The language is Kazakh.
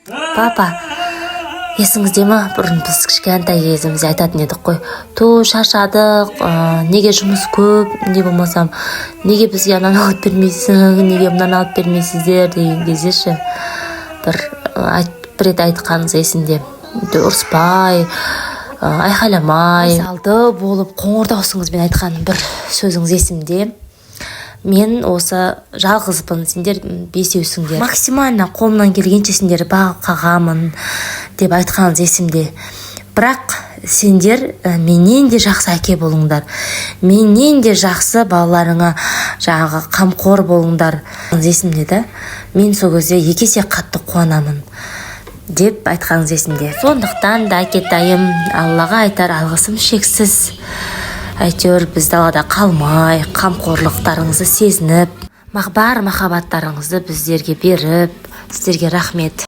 Папа, есіңізде ма, бұрын біз кішкентай кезімізде айтатын едік қой, шаршадық, неге жұмыс көп, не болмасам, неге бізге ананы алып бермейсің, неге мынаны алып бермейсіздер деген кезде ше, бір рет айтқаныңыз есімде. Ұрыспай, айқайламай, алды болып қоңыр даусыңызбен айтқан бір сөзіңіз есімде. Мен осы жалғызбын, сендер бесеусіңдер. Максимально қолымнан келгенше сендер бағып қағамын деп айтқаныңыз есімде. Бірақ сендер менен де жақсы әке болыңдар. Менен де жақсы балаларыңа жаңағы қамқор болыңдар. Есімде да. Мен сол кезде екі есе қатты қуанамын деп айтқаныңыз есімде. Сондықтан да әкетайым, Аллаға айтар алғысым шексіз. Әйтеуір біз далада қалмай, қамқорлықтарыңызды сезініп, бар махаббаттарыңызды біздерге беріп, сіздерге рахмет.